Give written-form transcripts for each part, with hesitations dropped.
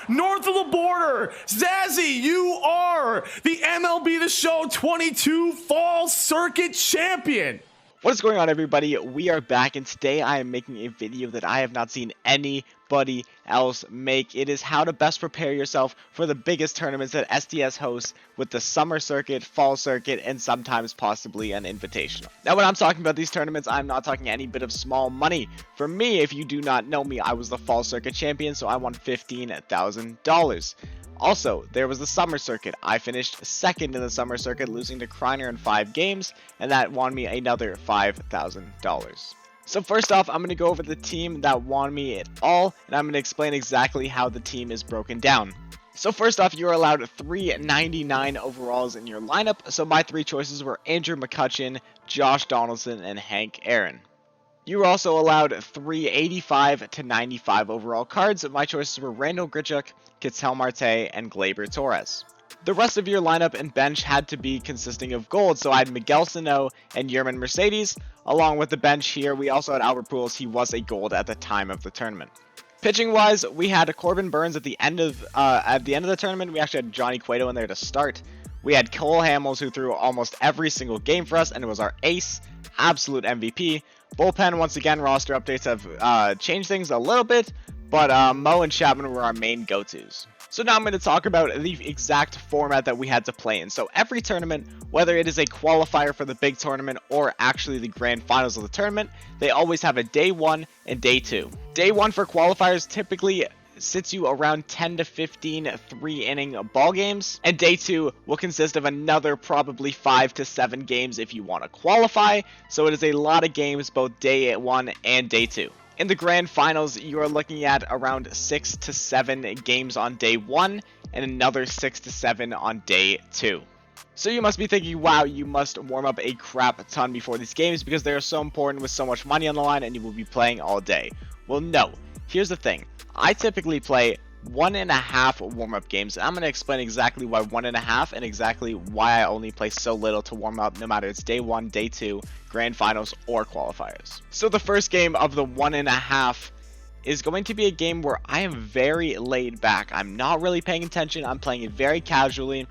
north of the border. Zazzy, you are the MLB The Show 22 Fall Circuit Champion. What is going on, everybody? We are back, and today I am making a video that I have not seen anybody else make. It is how to best prepare yourself for the biggest tournaments that SDS hosts, with the summer circuit, fall circuit, and sometimes possibly an invitational. Now, when I'm talking about these tournaments, I'm not talking any bit of small money. For me, if you do not know me, I was the fall circuit champion, so I won $15,000. Also, there was the summer circuit. I finished second in the summer circuit, losing to Kreiner in 5 games, and that won me another $5,000. So first off, I'm going to go over the team that won me it all, and I'm going to explain exactly how the team is broken down. So first off, you're allowed 399 overalls in your lineup, so my 3 choices were Andrew McCutchen, Josh Donaldson, and Hank Aaron. You were also allowed 385 to 95 overall cards. My choices were Randall Grichuk, Ketel Marte, and Gleyber Torres. The rest of your lineup and bench had to be consisting of gold, so I had Miguel Sano and Yerman Mercedes. Along with the bench here, we also had Albert Pujols. He was a gold at the time of the tournament. Pitching wise, we had Corbin Burns at the end of the tournament. We actually had Johnny Cueto in there to start. We had Cole Hamels, who threw almost every single game for us, and it was our ace, absolute MVP. Bullpen, once again, roster updates have changed things a little bit, but Mo and Chapman were our main go-tos. So now I'm going to talk about the exact format that we had to play in. So every tournament, whether it is a qualifier for the big tournament or actually the grand finals of the tournament, they always have a day 1 and day 2. Day 1 for qualifiers typically sits you around 10 to 15 3-inning ball games, and day 2 will consist of another probably 5 to 7 games if you want to qualify. So it is a lot of games both day 1 and day 2. In the grand finals, you are looking at around 6 to 7 games on day 1 and another 6 to 7 on day 2. So you must be thinking, wow, you must warm up a crap ton before these games because they are so important with so much money on the line and you will be playing all day. Well, no. Here's the thing. I typically play 1.5 warm-up games, and I'm going to explain exactly why 1.5 and exactly why I only play so little to warm up, no matter it's day 1, day 2, grand finals, or qualifiers. So the first game of the 1.5 is going to be a game where I am very laid back. I'm not really paying attention. I'm playing it very casually,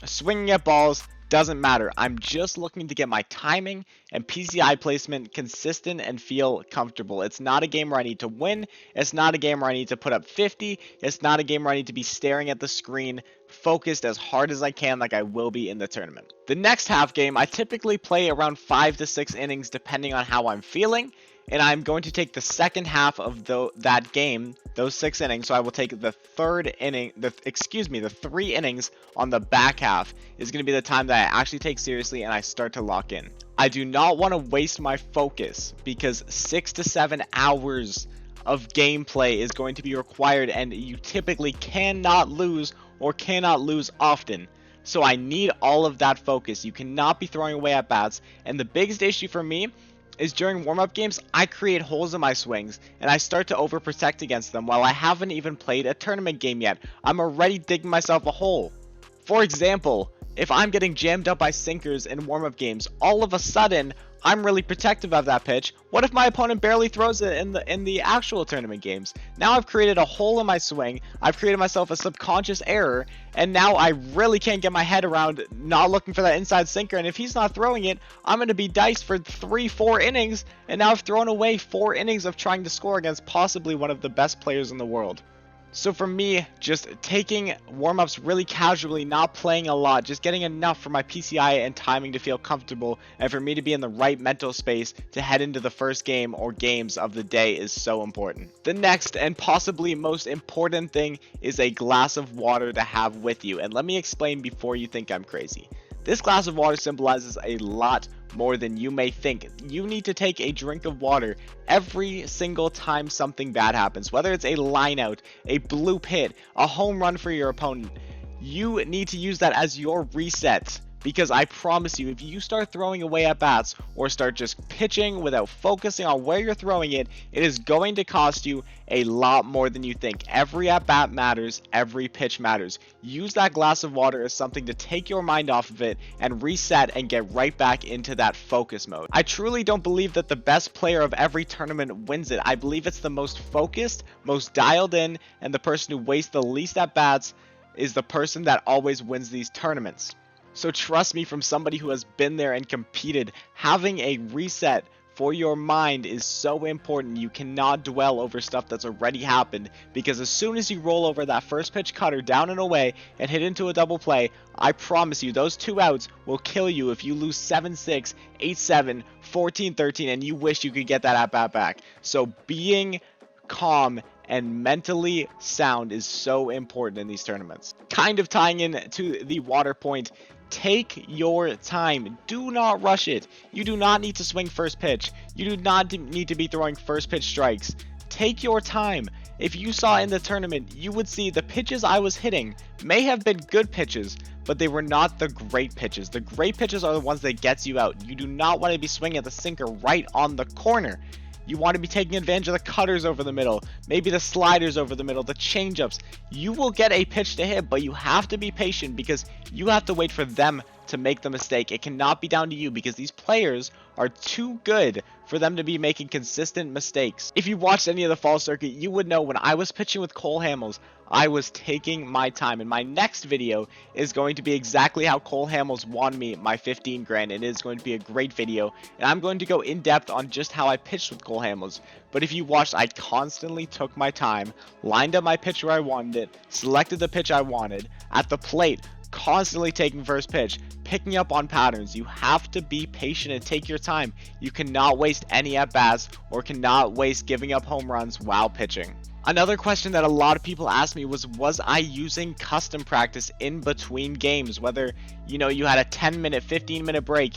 swinging at balls. Doesn't matter. I'm just looking to get my timing and PCI placement consistent and feel comfortable. It's not a game where I need to win. It's not a game where I need to put up 50. It's not a game where I need to be staring at the screen, focused as hard as I can like I will be in the tournament. The next half game, I typically play around 5 to 6 innings depending on how I'm feeling. And I'm going to take the second half of that game, those 6 innings, so I will take the the 3 innings on the back half is going to be the time that I actually take seriously and I start to lock in. I do not want to waste my focus because 6 to 7 hours of gameplay is going to be required and you typically cannot lose or cannot lose often. So I need all of that focus. You cannot be throwing away at bats, and the biggest issue for me is during warm-up games, I create holes in my swings, and I start to overprotect against them while I haven't even played a tournament game yet. I'm already digging myself a hole. For example, if I'm getting jammed up by sinkers in warm-up games, all of a sudden, I'm really protective of that pitch. What if my opponent barely throws it in the actual tournament games? Now I've created a hole in my swing, I've created myself a subconscious error, and now I really can't get my head around not looking for that inside sinker, and if he's not throwing it, I'm going to be diced for 3-4 innings, and now I've thrown away 4 innings of trying to score against possibly one of the best players in the world. So for me, just taking warm-ups really casually, not playing a lot, just getting enough for my PCI and timing to feel comfortable, and for me to be in the right mental space to head into the first game or games of the day is so important. The next and possibly most important thing is a glass of water to have with you, and let me explain before you think I'm crazy. This glass of water symbolizes a lot more than you may think. You need to take a drink of water every single time something bad happens, whether it's a line out, a bloop hit, a home run for your opponent. You need to use that as your reset because I promise you, if you start throwing away at bats or start just pitching without focusing on where you're throwing it, it is going to cost you a lot more than you think. Every at bat matters, every pitch matters. Use that glass of water as something to take your mind off of it and reset and get right back into that focus mode. I truly don't believe that the best player of every tournament wins it. I believe it's the most focused, most dialed in, and the person who wastes the least at bats is the person that always wins these tournaments. So trust me, from somebody who has been there and competed, having a reset for your mind is so important. You cannot dwell over stuff that's already happened, because as soon as you roll over that first pitch cutter down and away and hit into a double play, I promise you those 2 outs will kill you if you lose 7-6, 8-7, 14-13, and you wish you could get that at bat back. So being calm and mentally sound is so important in these tournaments. Kind of tying in to the water point, take your time. Do not rush it. You do not need to swing first pitch. You do not need to be throwing first pitch strikes. Take your time. If you saw in the tournament, you would see the pitches I was hitting may have been good pitches, but they were not the great pitches. The great pitches are the ones that gets you out. You do not want to be swinging at the sinker right on the corner. You want to be taking advantage of the cutters over the middle, maybe the sliders over the middle, the changeups. You will get a pitch to hit, but you have to be patient because you have to wait for them to make the mistake. It cannot be down to you because these players are too good for them to be making consistent mistakes. If you watched any of the fall circuit, you would know when I was pitching with Cole Hamels, I was taking my time, and my next video is going to be exactly how Cole Hamels won me my 15 grand. It is going to be a great video, and I'm going to go in depth on just how I pitched with Cole Hamels. But if you watched, I constantly took my time, lined up my pitch where I wanted it, selected the pitch I wanted, at the plate, constantly taking first pitch, picking up on patterns. You have to be patient and take your time. You cannot waste any at-bats or cannot waste giving up home runs while pitching. Another question that a lot of people asked me was I using custom practice in between games? Whether, you had a 10-minute, 15-minute break,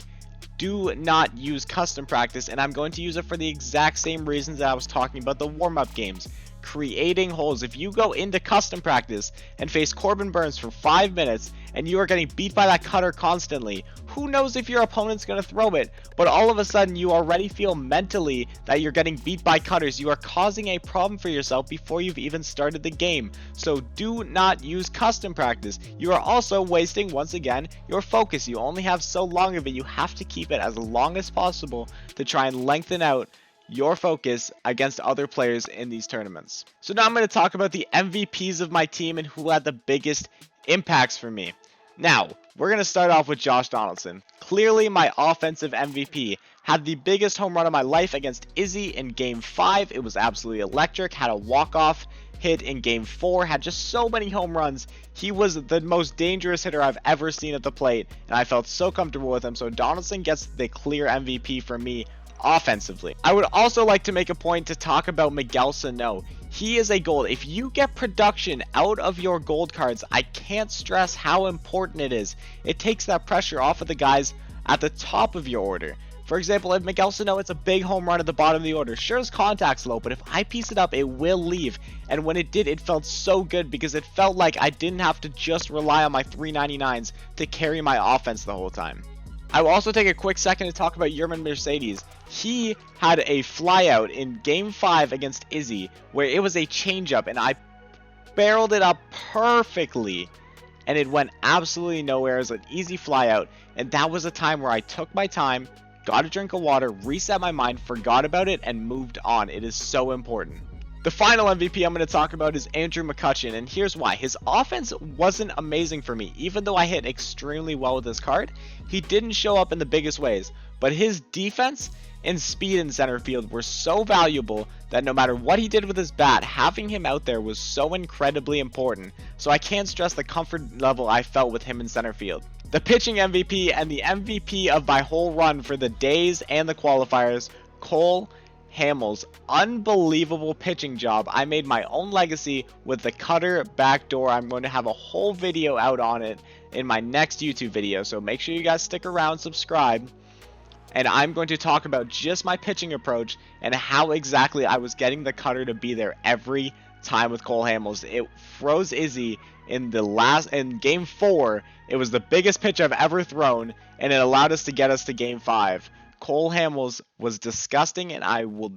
do not use custom practice, and I'm going to use it for the exact same reasons that I was talking about the warm-up games. Creating holes. If you go into custom practice and face Corbin Burnes for 5 minutes and you are getting beat by that cutter constantly, who knows if your opponent's going to throw it, but all of a sudden you already feel mentally that you're getting beat by cutters. You are causing a problem for yourself before you've even started the game. So do not use custom practice. You are also wasting, once again, your focus. You only have so long of it. You have to keep it as long as possible to try and lengthen out your focus against other players in these tournaments. So now I'm going to talk about the MVPs of my team and who had the biggest impacts for me. Now, we're going to start off with Josh Donaldson. Clearly my offensive MVP. Had the biggest home run of my life against Izzy in Game 5. It was absolutely electric. Had a walk-off hit in Game 4. Had just so many home runs. He was the most dangerous hitter I've ever seen at the plate, and I felt so comfortable with him. So Donaldson gets the clear MVP for me offensively. I would also like to make a point to talk about Miguel Sano. He is a gold. If you get production out of your gold cards, I can't stress how important it is. It takes that pressure off of the guys at the top of your order. For example, if Miguel Sano hits a big home run at the bottom of the order, sure, his contact's low, but if I piece it up, it will leave. And when it did, it felt so good because it felt like I didn't have to just rely on my 399s to carry my offense the whole time. I will also take a quick second to talk about Yermin Mercedes. He had a flyout in Game 5 against Izzy where it was a changeup and I barreled it up perfectly and it went absolutely nowhere. It was an easy flyout, and that was a time where I took my time, got a drink of water, reset my mind, forgot about it, and moved on. It is so important. The final MVP I'm going to talk about is Andrew McCutchen, and here's why. His offense wasn't amazing for me. Even though I hit extremely well with this card, he didn't show up in the biggest ways. But his defense and speed in center field were so valuable that no matter what he did with his bat, having him out there was so incredibly important. So I can't stress the comfort level I felt with him in center field. The pitching MVP and the MVP of my whole run for the days and the qualifiers, Cole Hamels. Unbelievable pitching job. I made my own legacy with the cutter backdoor. I'm going to have a whole video out on it in my next YouTube video, so make sure you guys stick around, subscribe, and I'm going to talk about just my pitching approach and how exactly I was getting the cutter to be there every time with Cole Hamels. It froze Izzy in game 4. It was the biggest pitch I've ever thrown, and it allowed us to get us to game 5. Cole Hamels was disgusting, and I will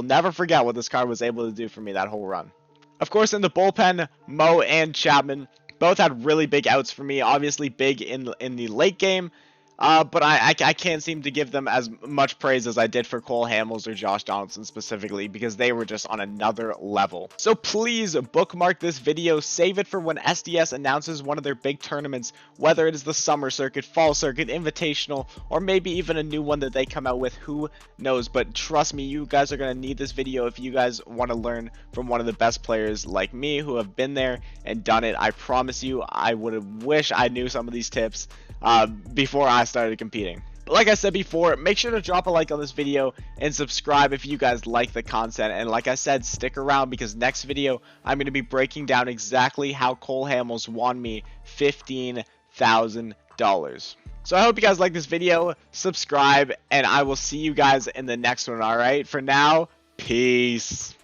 never forget what this card was able to do for me that whole run. Of course, in the bullpen, Mo and Chapman both had really big outs for me. Obviously big in the late game, but I can't seem to give them as much praise as I did for Cole Hamels or Josh Donaldson specifically, because they were just on another level. So please bookmark this video, save it for when SDS announces one of their big tournaments, whether it is the summer circuit, fall circuit, invitational, or maybe even a new one that they come out with, who knows. But trust me, you guys are going to need this video if you guys want to learn from one of the best players like me who have been there and done it. I promise you, I would have wished I knew some of these tips before I started competing. But like I said before, make sure to drop a like on this video and subscribe if you guys like the content. And like I said, stick around, because next video I'm going to be breaking down exactly how Cole Hamels won me $15,000. So I hope you guys like this video, subscribe, and I will see you guys in the next one. Alright, for now, peace.